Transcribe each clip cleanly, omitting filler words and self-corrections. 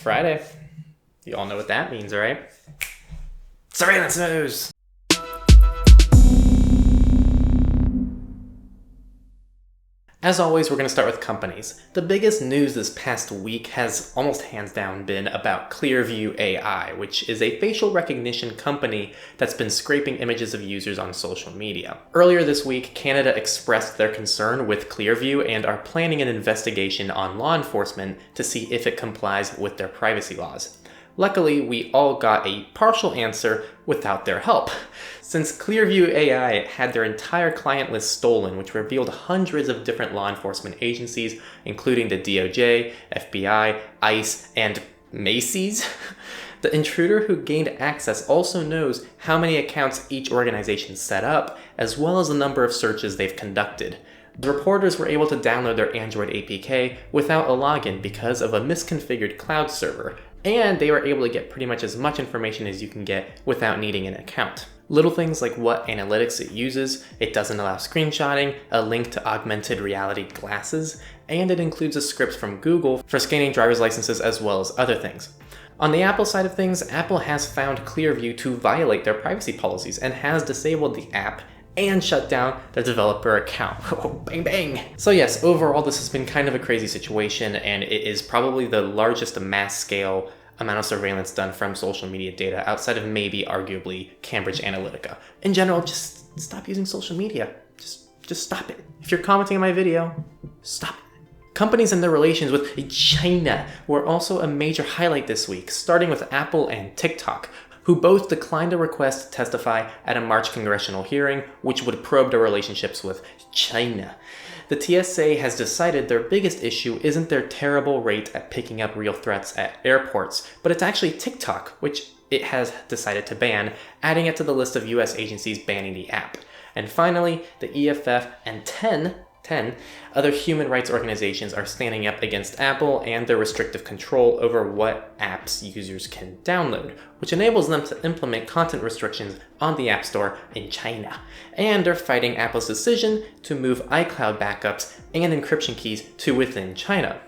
Friday. You all know what that means, right? Surveillance news! As always, we're going to start with companies. The biggest news this past week has almost hands down been about Clearview AI, which is a facial recognition company that's been scraping images of users on social media. Earlier this week, Canada expressed their concern with Clearview and are planning an investigation on law enforcement to see if it complies with their privacy laws. Luckily, we all got a partial answer without their help, since Clearview AI had their entire client list stolen, which revealed hundreds of different law enforcement agencies, including the DOJ, FBI, ICE, and Macy's. The intruder who gained access also knows how many accounts each organization set up, as well as the number of searches they've conducted. The reporters were able to download their Android APK without a login because of a misconfigured cloud server, and they were able to get pretty much as much information as you can get without needing an account. Little things like what analytics it uses, it doesn't allow screenshotting, a link to augmented reality glasses, and it includes a script from Google for scanning driver's licenses as well as other things. On the Apple side of things, Apple has found Clearview to violate their privacy policies and has disabled the app and shut down the developer account. Bang bang! So yes, overall this has been kind of a crazy situation, and it is probably the largest mass scale amount of surveillance done from social media data outside of maybe arguably Cambridge Analytica. In general, just stop using social media. Just stop it. If you're commenting on my video, stop it. Companies and their relations with China were also a major highlight this week, starting with Apple and TikTok, who both declined a request to testify at a March congressional hearing, which would probe their relationships with China. The TSA has decided their biggest issue isn't their terrible rate at picking up real threats at airports, but it's actually TikTok, which it has decided to ban, adding it to the list of US agencies banning the app. And finally, the EFF and 10 other human rights organizations are standing up against Apple and their restrictive control over what apps users can download, which enables them to implement content restrictions on the App Store in China. And they're fighting Apple's decision to move iCloud backups and encryption keys to within China.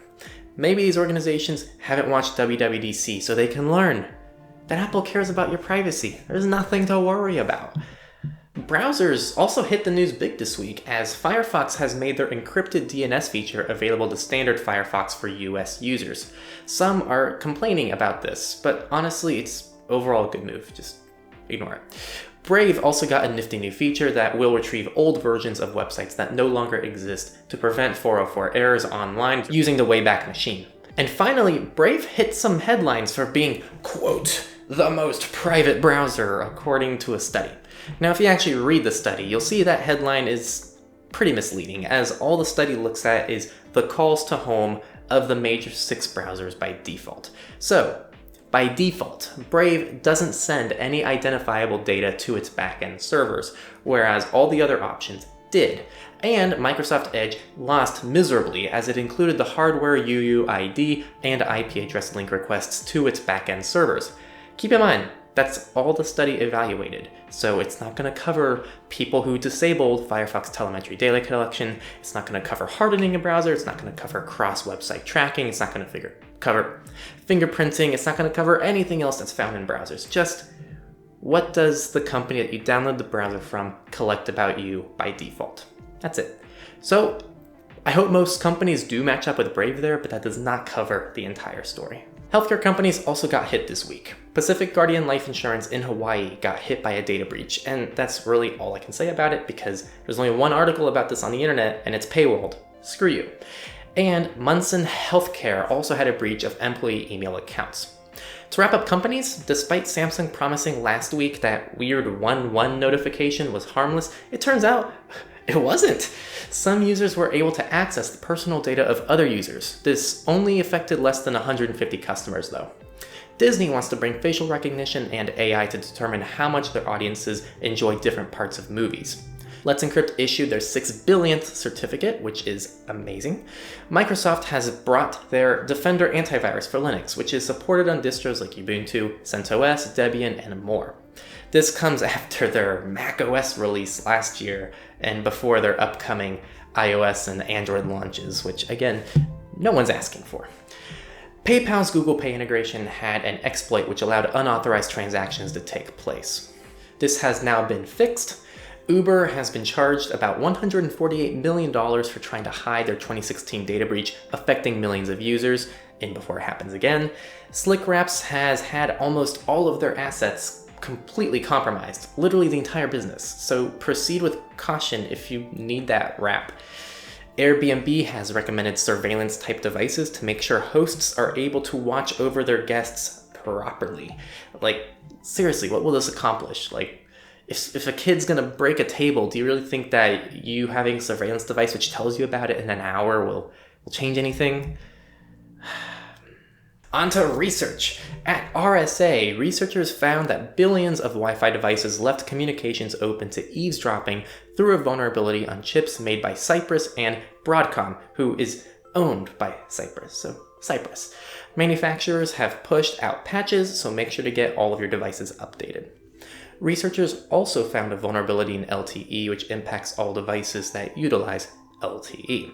Maybe these organizations haven't watched WWDC, so they can learn that Apple cares about your privacy. There's nothing to worry about. Browsers also hit the news big this week, as Firefox has made their encrypted DNS feature available to standard Firefox for US users. Some are complaining about this, but honestly, it's overall a good move. Just ignore it. Brave also got a nifty new feature that will retrieve old versions of websites that no longer exist to prevent 404 errors online using the Wayback Machine. And finally, Brave hit some headlines for being, quote, the most private browser, according to a study. Now, if you actually read the study, you'll see that headline is pretty misleading, as all the study looks at is the calls to home of the major 6 browsers by default. So, by default, Brave doesn't send any identifiable data to its backend servers, whereas all the other options did. And Microsoft Edge lost miserably, as it included the hardware UUID and IP address link requests to its backend servers. Keep in mind, that's all the study evaluated, so it's not going to cover people who disabled Firefox telemetry data collection, it's not going to cover hardening a browser, it's not going to cover cross-website tracking, it's not going to cover fingerprinting, it's not going to cover anything else that's found in browsers. Just what does the company that you download the browser from collect about you by default? That's it. So I hope most companies do match up with Brave there, but that does not cover the entire story. Healthcare companies also got hit this week. Pacific Guardian Life Insurance in Hawaii got hit by a data breach, and that's really all I can say about it because there's only one article about this on the internet and it's paywalled. Screw you. And Munson Healthcare also had a breach of employee email accounts. To wrap up companies, despite Samsung promising last week that weird 1.1 notification was harmless, it turns out it wasn't. Some users were able to access the personal data of other users. This only affected less than 150 customers though. Disney wants to bring facial recognition and AI to determine how much their audiences enjoy different parts of movies. Let's Encrypt issued their 6 billionth certificate, which is amazing. Microsoft has brought their Defender antivirus for Linux, which is supported on distros like Ubuntu, CentOS, Debian, and more. This comes after their macOS release last year and before their upcoming iOS and Android launches, which again, no one's asking for. PayPal's Google Pay integration had an exploit which allowed unauthorized transactions to take place. This has now been fixed. Uber has been charged about $148 million for trying to hide their 2016 data breach affecting millions of users, and before it happens again. SlickWraps has had almost all of their assets completely compromised, literally the entire business, so proceed with caution if you need that wrap. Airbnb has recommended surveillance-type devices to make sure hosts are able to watch over their guests properly. Like, seriously, what will this accomplish? Like, if a kid's gonna break a table, do you really think that you having a surveillance device which tells you about it in an hour will change anything? Onto research. At RSA, researchers found that billions of Wi-Fi devices left communications open to eavesdropping through a vulnerability on chips made by Cypress and Broadcom, who is owned by Cypress. So Cypress. Manufacturers have pushed out patches, so make sure to get all of your devices updated. Researchers also found a vulnerability in LTE, which impacts all devices that utilize LTE.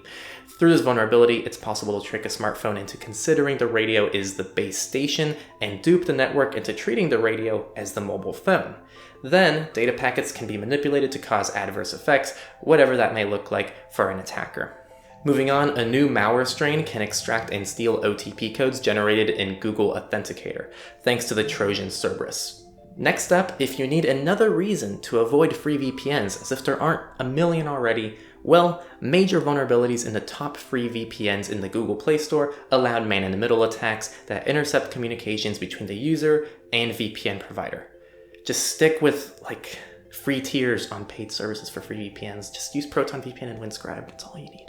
Through this vulnerability, it's possible to trick a smartphone into considering the radio is the base station and dupe the network into treating the radio as the mobile phone. Then, data packets can be manipulated to cause adverse effects, whatever that may look like for an attacker. Moving on, a new malware strain can extract and steal OTP codes generated in Google Authenticator, thanks to the Trojan Cerberus. Next up, if you need another reason to avoid free VPNs, as if there aren't a million already, well, major vulnerabilities in the top free VPNs in the Google Play Store allowed man-in-the-middle attacks that intercept communications between the user and VPN provider. Just stick with, like, free tiers on paid services for free VPNs. Just use Proton VPN and Windscribe, that's all you need.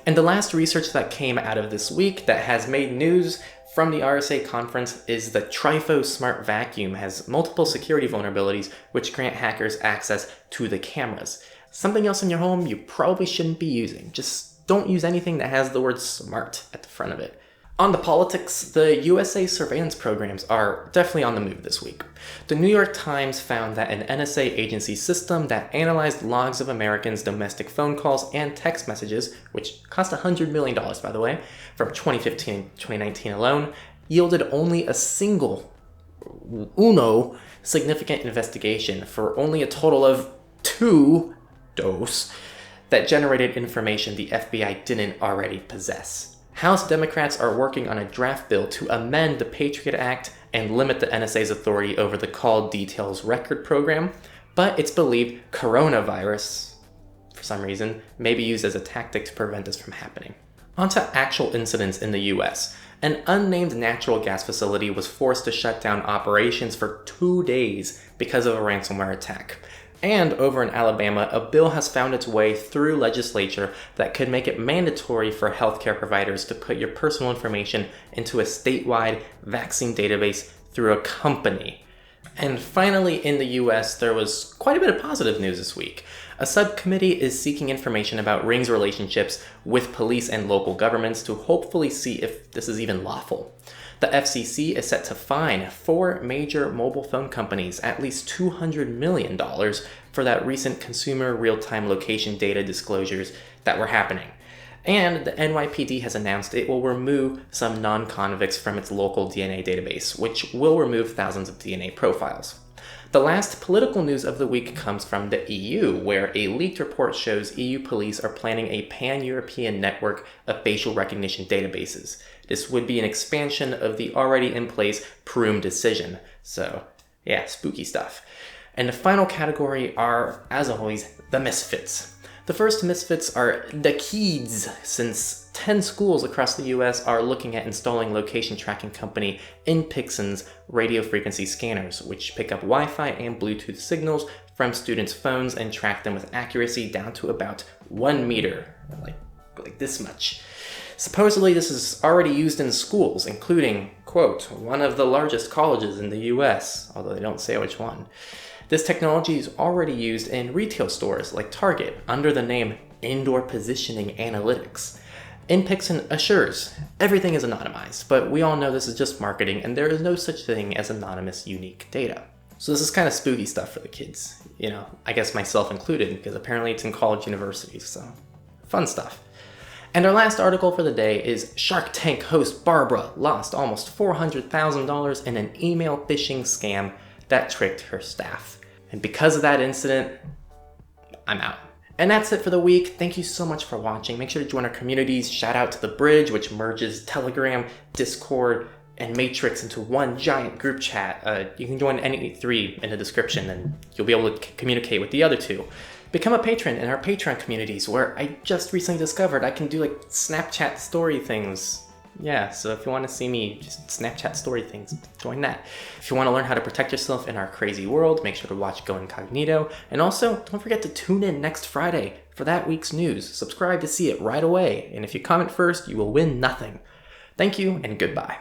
And the last research that came out of this week that has made news from the RSA conference is the Trifo Smart Vacuum has multiple security vulnerabilities which grant hackers access to the cameras. Something else in your home you probably shouldn't be using. Just don't use anything that has the word smart at the front of it. On the politics, the USA surveillance programs are definitely on the move this week. The New York Times found that an NSA agency system that analyzed logs of Americans' domestic phone calls and text messages, which cost $100 million, by the way, from 2015 and 2019 alone, yielded only a single, significant investigation for only a total of 2 DOS that generated information the FBI didn't already possess. House Democrats are working on a draft bill to amend the Patriot Act and limit the NSA's authority over the Call Details Record program, but it's believed coronavirus, for some reason, may be used as a tactic to prevent this from happening. On to actual incidents in the US. An unnamed natural gas facility was forced to shut down operations for 2 days because of a ransomware attack. And over in Alabama, a bill has found its way through legislature that could make it mandatory for healthcare providers to put your personal information into a statewide vaccine database through a company. And finally, in the US, there was quite a bit of positive news this week. A subcommittee is seeking information about Ring's relationships with police and local governments to hopefully see if this is even lawful. The FCC is set to fine 4 major mobile phone companies at least $200 million for that recent consumer real-time location data disclosures that were happening. And the NYPD has announced it will remove some non-convicts from its local DNA database, which will remove thousands of DNA profiles. The last political news of the week comes from the EU, where a leaked report shows EU police are planning a pan-European network of facial recognition databases. This would be an expansion of the already in place Prüm decision. So, yeah, spooky stuff. And the final category are, as always, the Misfits. The first Misfits are the kids, since 10 schools across the US are looking at installing location tracking company Inpixon's radio frequency scanners, which pick up Wi-Fi and Bluetooth signals from students' phones and track them with accuracy down to about 1 meter, like this much. Supposedly, this is already used in schools, including, quote, one of the largest colleges in the US, although they don't say which one. This technology is already used in retail stores like Target under the name Indoor Positioning Analytics. Inpixon assures everything is anonymized, but we all know this is just marketing and there is no such thing as anonymous unique data. So this is kind of spooky stuff for the kids, you know, I guess myself included, because apparently it's in college universities, so fun stuff. And our last article for the day is Shark Tank host Barbara lost almost $400,000 in an email phishing scam that tricked her staff. And because of that incident, I'm out. And that's it for the week. Thank you so much for watching. Make sure to join our communities. Shout out to The Bridge, which merges Telegram, Discord, and Matrix into one giant group chat. You can join any three in the description and you'll be able to communicate with the other two. Become a patron in our Patreon communities, where I just recently discovered I can do like Snapchat story things. Yeah, so if you want to see me just Snapchat story things, join that. If you want to learn how to protect yourself in our crazy world, make sure to watch Go Incognito. And also, don't forget to tune in next Friday for that week's news. Subscribe to see it right away. And if you comment first, you will win nothing. Thank you and goodbye.